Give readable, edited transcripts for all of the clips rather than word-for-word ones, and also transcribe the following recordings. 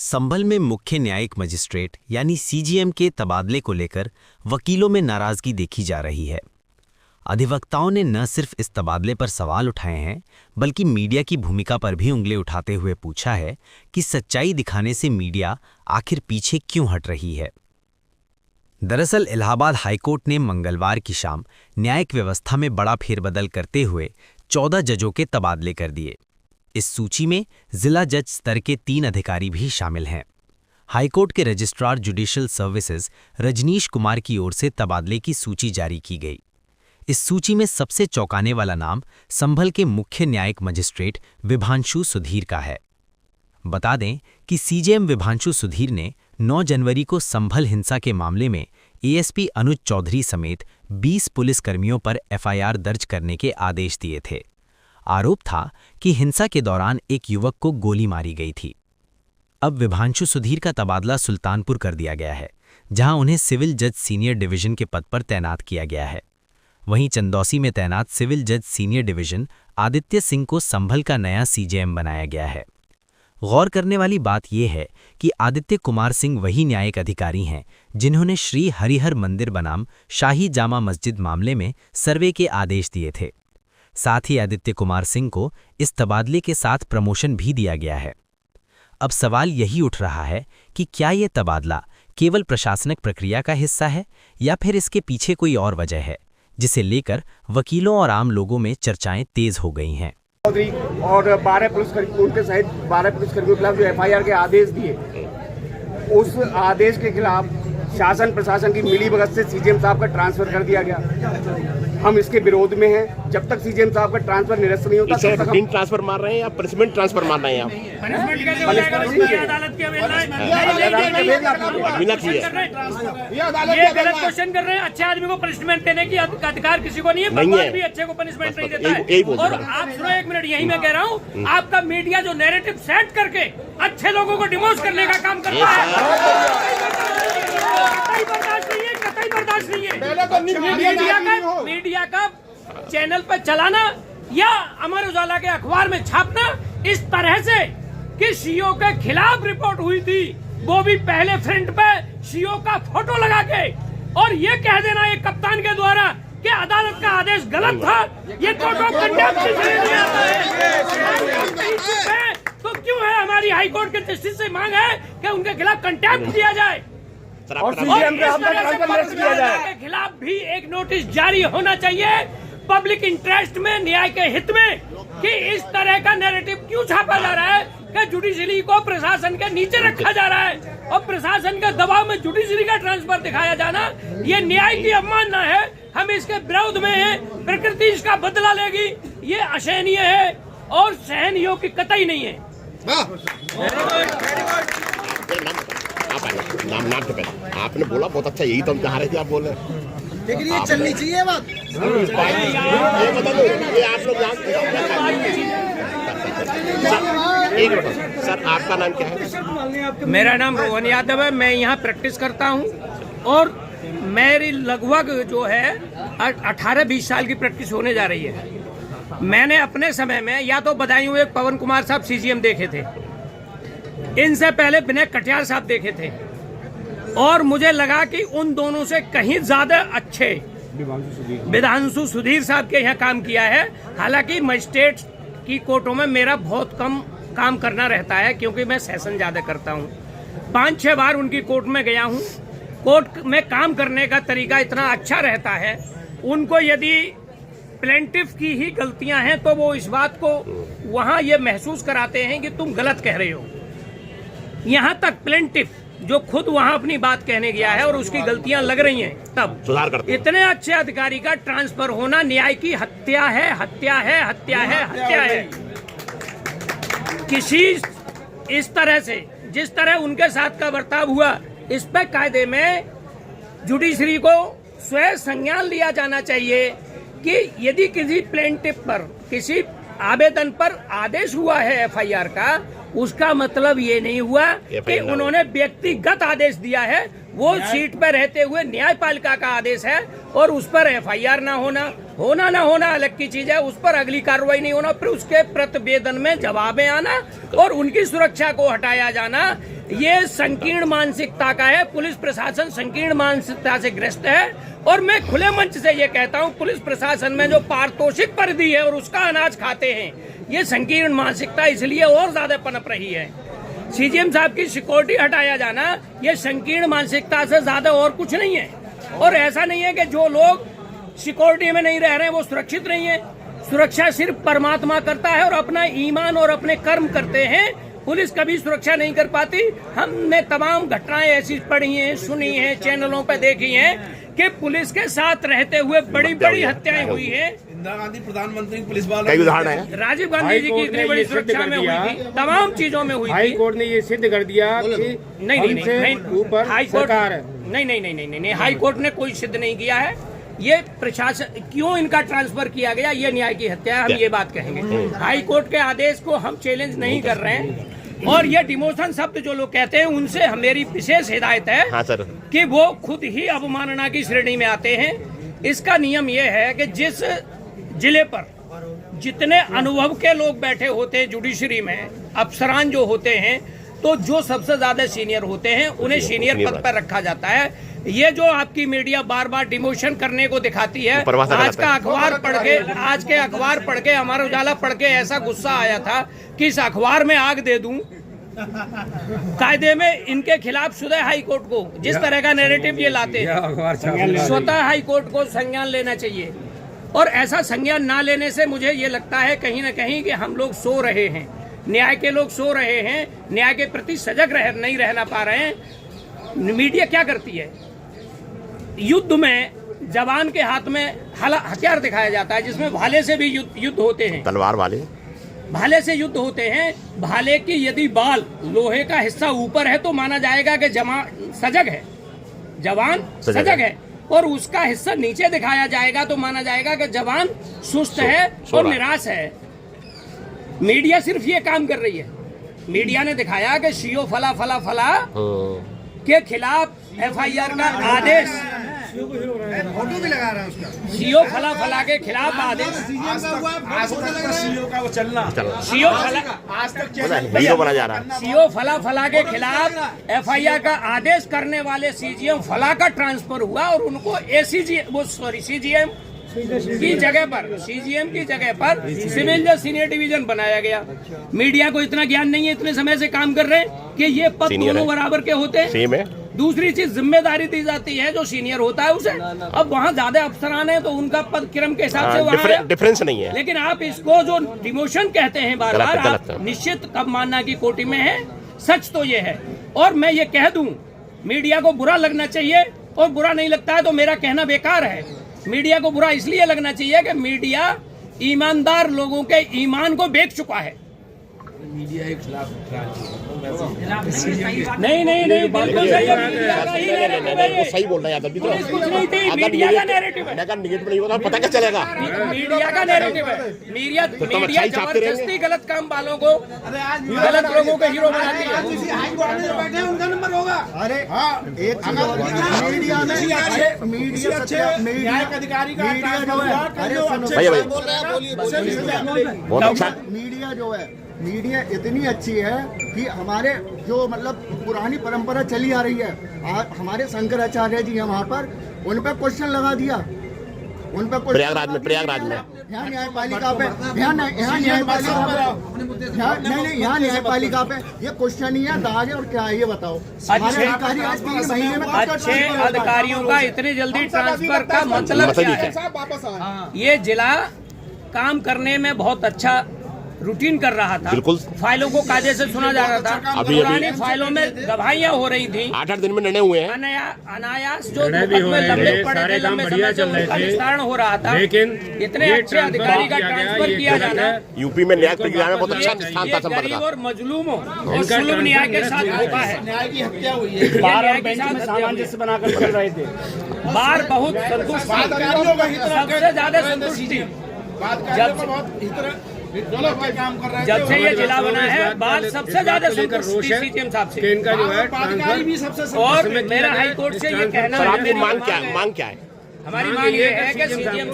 संभल में मुख्य न्यायिक मजिस्ट्रेट यानी सीजीएम के तबादले को लेकर वकीलों में नाराजगी देखी जा रही है। अधिवक्ताओं ने न सिर्फ इस तबादले पर सवाल उठाए हैं, बल्कि मीडिया की भूमिका पर भी उंगली उठाते हुए पूछा है कि सच्चाई दिखाने से मीडिया आखिर पीछे क्यों हट रही है। दरअसल इलाहाबाद हाईकोर्ट ने मंगलवार की शाम न्यायिक व्यवस्था में बड़ा फेरबदल करते हुए 14 जजों के तबादले कर दिए। इस सूची में जिला जज स्तर के 3 अधिकारी भी शामिल हैं। हाईकोर्ट के registrar judicial services Rajneesh Kumar की ओर से तबादले की सूची जारी की गई। इस सूची में सबसे चौंकाने वाला नाम संभल के मुख्य न्यायिक मजिस्ट्रेट विभांशु सुधीर का है। बता दें कि सीजेएम विभांशु सुधीर ने 9 जनवरी को संभल हिंसा के मामले में एएसपी अनुज चौधरी समेत 20 पुलिसकर्मियों पर एफआईआर दर्ज करने के आदेश दिए थे। आरोप था कि हिंसा के दौरान एक युवक को गोली मारी गई थी। अब विभांशु सुधीर का तबादला सुल्तानपुर कर दिया गया है, जहां उन्हें सिविल जज सीनियर डिवीजन के पद पर तैनात किया गया है। वहीं चंदौसी में तैनात सिविल जज सीनियर डिवीजन आदित्य सिंह को संभल का नया सीजेएम बनाया गया है। गौर करने वाली बात यह है कि आदित्य कुमार सिंह वही न्यायिक अधिकारी हैं जिन्होंने श्री हरिहर मंदिर बनाम शाही जामा मस्जिद मामले में सर्वे के आदेश दिए थे। साथ ही आदित्य कुमार सिंह को इस तबादले के साथ प्रमोशन भी दिया गया है। अब सवाल यही उठ रहा है कि क्या ये तबादला केवल प्रशासनिक प्रक्रिया का हिस्सा है या फिर इसके पीछे कोई और वजह है, जिसे लेकर वकीलों और आम लोगों में चर्चाएं तेज हो गई हैं। और 12 पुलिसकर्मियों के सहित 12 पुलिसकर्मियों के खिलाफ जो एफआईआर के आदेश दिए, उस आदेश के खिलाफ शासन प्रशासन की मिलीभगत से सीजेएम साहब का ट्रांसफर कर दिया गया। हम इसके विरोध में हैं। जब तक सीजेएम साहब का ट्रांसफर निरस्त नहीं होता तब तक हम ट्रांसफर मार रहे हैं या पनिशमेंट ट्रांसफर मार रहे हैं। क्वेश्चन कर रहे हैं। अच्छे आदमी को पनिशमेंट देने की अधिकार किसी को नहीं है, भगवान भी अच्छे को पनिशमेंट नहीं देता है। और आप सुनो एक मिनट, यही मैं कह रहा हूँ, आपका मीडिया जो नैरेटिव सेट करके अच्छे लोगों को डिमोश करने का काम करता है, कतई बर्दाश्त नहीं है। मीडिया का चैनल पर चलाना या अमर उजाला के अखबार में छापना इस तरह से कि सीओ के खिलाफ रिपोर्ट हुई थी, वो भी पहले फ्रंट पे सीओ का फोटो लगा के, और ये कह देना एक कप्तान के द्वारा कि अदालत का आदेश गलत था, ये कोर्ट ऑफ कंटेम्प्ट से नहीं आता है। तो क्यों है हमारी हाईकोर्ट के जस्टिस से मांग है कि उनके खिलाफ कंटेम्प्ट किया जाए और सीजेएम के खिलाफ भी एक नोटिस जारी होना चाहिए पब्लिक इंटरेस्ट में, न्याय के हित में, कि इस तरह का नैरेटिव क्यों छापा जा रहा है कि जुडिशरी को प्रशासन के नीचे रखा जा रहा है और प्रशासन के दबाव में जुडिशरी का ट्रांसफर दिखाया जाना, ये न्याय की अवमानना है। हम इसके विरोध में हैं। प्रकृति इसका बदला लेगी, ये असहनीय है और सहनीय की कतई नहीं है। नाम के पहले आपने बोला बहुत अच्छा, यही तो हम चाह रहे थे आप बोल रहे हैं, लेकिन ये चलनी चाहिए बात। ये बता दो, ये आप लोग एक मिनट सर, आपका नाम क्या है? मेरा नाम रोहन यादव है। मैं यहाँ प्रैक्टिस करता हूँ और मेरी लगभग जो है 18-20 साल की प्रैक्टिस होने जा रही है। मैंने अपने समय में या तो बदायूं एक पवन कुमार साहब सीजीएम देखे थे, इनसे पहले विनय कटियार साहब देखे थे, और मुझे लगा कि उन दोनों से कहीं ज्यादा अच्छे विभांशु सुधीर साहब के यहाँ काम किया है। हालांकि मजिस्ट्रेट की कोर्टों में मेरा बहुत कम काम करना रहता है क्योंकि मैं सेशन ज्यादा करता हूँ। 5-6 बार उनकी कोर्ट में गया हूँ। कोर्ट में काम करने का तरीका इतना अच्छा रहता है, उनको यदि प्लेंटिफ की ही गलतियां हैं तो वो इस बात को वहां ये महसूस कराते हैं कि तुम गलत कह रहे हो। यहाँ तक प्लेंटिफ जो खुद वहाँ अपनी बात कहने गया है और उसकी गलतियां लग रही हैं, तब सुधार करते। इतने अच्छे अधिकारी का ट्रांसफर होना न्याय की हत्या है, हत्या है, हत्या है, हत्या है। किसी इस तरह से जिस तरह उनके साथ का बर्ताव हुआ, इस पे कायदे में जुडिशरी को स्वयं संज्ञान लिया जाना चाहिए कि यदि किसी प्लेंटिफ पर, किसी आवेदन पर आदेश हुआ है एफआईआर का, उसका मतलब ये नहीं हुआ कि उन्होंने व्यक्तिगत आदेश दिया है। वो सीट पर रहते हुए न्यायपालिका का आदेश है और उस पर एफआईआर ना होना होना ना होना अलग की चीज है, उस पर अगली कार्रवाई नहीं होना, फिर उसके प्रतिवेदन में जवाबें आना और उनकी सुरक्षा को हटाया जाना, ये संकीर्ण मानसिकता का है। पुलिस प्रशासन संकीर्ण मानसिकता से ग्रस्त है और मैं खुले मंच से ये कहता हूँ, पुलिस प्रशासन में जो पारितोषिक परिधि है और उसका अनाज खाते हैं, ये संकीर्ण मानसिकता इसलिए और ज्यादा पनप रही है। सीजीएम साहब की सिक्योरिटी हटाया जाना ये संकीर्ण मानसिकता से ज्यादा और कुछ नहीं है। और ऐसा नहीं है कि जो लोग सिक्योरिटी में नहीं रह रहे हैं वो सुरक्षित नहीं है। सुरक्षा सिर्फ परमात्मा करता है और अपना ईमान और अपने कर्म करते हैं। पुलिस कभी सुरक्षा नहीं कर पाती। हमने तमाम घटनाएं ऐसी पढ़ी हैं, सुनी हैं, चैनलों पर देखी हैं कि पुलिस के साथ रहते हुए बड़ी बड़ी हत्याएं हुई हैं। इंदिरा गांधी प्रधानमंत्री पुलिस वाला कई उदाहरण है। राजीव गांधी जी की इतनी बड़ी सुरक्षा में हुई थी, तमाम चीजों में हुई थी। हाई कोर्ट ने ये सिद्ध कर दिया कि नहीं, ऊपर हाई कोर्ट सरकार है। नहीं, हाई कोर्ट ने कोई सिद्ध नहीं किया है। ये प्रशासन क्यों इनका ट्रांसफर किया गया, ये न्याय की हत्या है, हम ये बात कहेंगे। हाई कोर्ट के आदेश को हम चैलेंज नहीं कर रहे हैं और ये डिमोशन शब्द जो लोग कहते हैं उनसे मेरी विशेष हिदायत है। हाँ सर। कि वो खुद ही अवमानना की श्रेणी में आते हैं। इसका नियम ये है कि जिस जिले पर जितने अनुभव के लोग बैठे होते हैं जुडिशरी में, अफसरान जो होते हैं, तो जो सबसे ज्यादा सीनियर होते हैं उन्हें सीनियर पद पर रखा जाता है। ये जो आपकी मीडिया बार बार डिमोशन करने को दिखाती है, आज के अखबार पढ़ के हमारा उजाला पढ़ के ऐसा गुस्सा आया था कि इस अखबार में आग दे दूं। कायदे में इनके खिलाफ स्वतः हाई कोर्ट को जिस तरह का नैरेटिव ये लाते हैं, स्वतः हाई कोर्ट को संज्ञान लेना चाहिए। और ऐसा संज्ञान ना लेने से मुझे ये लगता है कहीं ना कहीं कि हम लोग सो रहे हैं, न्याय के लोग सो रहे हैं, न्याय के प्रति सजग नहीं रहना पा रहे हैं। मीडिया क्या करती है, युद्ध में जवान के हाथ में हथियार दिखाया जाता है जिसमें भाले से भी युद्ध होते हैं, तलवार वाले भाले से युद्ध होते हैं। भाले की यदि बाल लोहे का हिस्सा ऊपर है तो माना जाएगा कि सजग है, जवान सजग है, और उसका हिस्सा नीचे दिखाया जाएगा तो माना जाएगा कि जवान सुस्त है और निराश है। मीडिया सिर्फ ये काम कर रही है। मीडिया ने दिखाया कि सीओ फला फला फला के खिलाफ एफआईआर का आदेश, फोटो भी लगा रहा है उसका, सीओ फला फला के खिलाफ आदेश, सीओ का वो चलना, सीओ फला आज तक हीरो बना जा रहा है। सीओ फला फला के खिलाफ एफआईआर का आदेश करने वाले सीजीएम फला का ट्रांसफर हुआ और उनको सीजीएम की जगह पर, सीजीएम की जगह पर सिविल जज सीनियर डिवीजन बनाया गया। मीडिया को इतना ज्ञान नहीं है, इतने समय से काम कर रहे हैं कि ये पद दोनों बराबर के होते हैं। सेम है। दूसरी चीज जिम्मेदारी दी जाती है जो सीनियर होता है उसे। अब वहाँ ज्यादा अफसरान है तो उनका पद क्रम के हिसाब से वहाँ डिफरेंस नहीं है। लेकिन आप इसको जो डिमोशन कहते हैं बार बार, आप निश्चित कब मानना की कोटि में है। सच तो ये है। और मैं ये कह दूं, मीडिया को बुरा लगना चाहिए और बुरा नहीं लगता है तो मेरा कहना बेकार है। मीडिया को बुरा इसलिए लगना चाहिए कि मीडिया ईमानदार लोगों के ईमान को बेच चुका है। मीडिया के खिलाफ नहीं बिल्कुल सही है। मीडिया का ही नैरेटिव है ये। सही बोल रहा है यादव जी। तो कुछ नहीं थी, मीडिया का नैरेटिव है। अगर निगेटिव नहीं होता पता क्या चलेगा। मीडिया का नैरेटिव है। मीडिया जबरदस्ती गलत काम वालों को, गलत लोगों को हीरो बनाती है। हाई कोर्ट में जो बैठे हैं उनका नंबर होगा। अरे हाँ, एक मीडिया में न्यायिक अधिकारी का बहुत अच्छा। मीडिया जो है, मीडिया इतनी अच्छी है कि हमारे जो मतलब पुरानी परंपरा चली आ रही है, हमारे शंकराचार्य जी हैं वहाँ पर, उन पर क्वेश्चन लगा दिया, उन पर प्रयागराज में यहाँ न्यायपालिका पे, यहाँ न्यायपालिका पे ये क्वेश्चन ही है, दाग है और क्या है ये बताओ। अच्छे अधिकारियों का इतने जल्दी ट्रांसफर का मतलब क्या है? ये जिला काम करने में बहुत अच्छा रूटीन कर रहा था। बिल्कुल। फाइलों को कायदे से सुना जा रहा था। पुरानी फाइलों में गवाहियां हो रही थी। 8-8 दिन में निर्णय हुए हैं। अनायास जो मुकदमे लंबे पड़े थे, लंबे समय से उनका निस्तारण हो रहा था। लेकिन इतने अच्छे अधिकारी का ट्रांसफर किया जाना, यूपी में न्याय प्रक्रिया में बहुत अच्छा स्थान था। गरीब और मजलूमों और जुल्म न्याय के साथ धोखा है। न्याय की हत्या हुई है। सामंजस्य बनाकर चल रहे थे। बार बहुत संतुष्ट, सबसे ज्यादा संतुष्टि जब से ये जिला बना है, बाल सबसे ज्यादा संतुष्टि सीजीएम साहब से। इनका जो है भी सबसे और मेरा हाई कोर्ट से ये कहना है, मांग क्या है? हमारी मांग ये है कि सीजीएम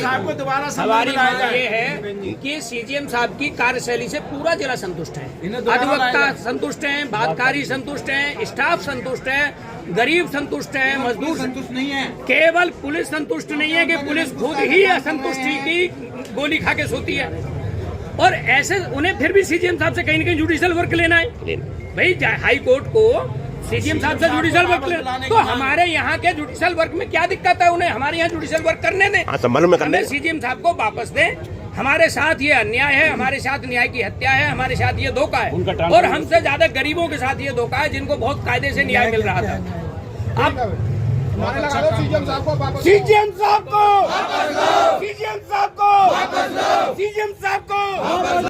आपको दोबारा हमारी मांग ये है कि सीजीएम साहब की कार्यशैली से पूरा जिला संतुष्ट है, अधिवक्ता संतुष्ट हैं, बातकारी संतुष्ट हैं, स्टाफ संतुष्ट है, गरीब संतुष्ट है, मजदूर संतुष्ट नहीं है। केवल पुलिस संतुष्ट नहीं है कि पुलिस खुद ही असंतुष्टि की गोली खा के सोती है, और ऐसे उन्हें फिर भी सीजीएम साहब से कहीं न कहीं जुडिशियल वर्क लेना है। भाई हाई कोर्ट को सीजीएम साहब से जुडिशियल वर्क लेना, तो हमारे यहाँ के जुडिशियल वर्क में क्या दिक्कत है? उन्हें हमारे यहाँ जुडिशियल वर्क करने दें, हमें सीजीएम साहब को वापस दें। हमारे साथ ये अन्याय है, हमारे साथ न्याय की हत्या है, हमारे साथ ये धोखा है, और हमसे ज्यादा गरीबों के साथ ये धोखा है जिनको बहुत कायदे से न्याय मिल रहा था। अब सीजीएम साहब को सीजीएम साहब को सीजीएम साहब को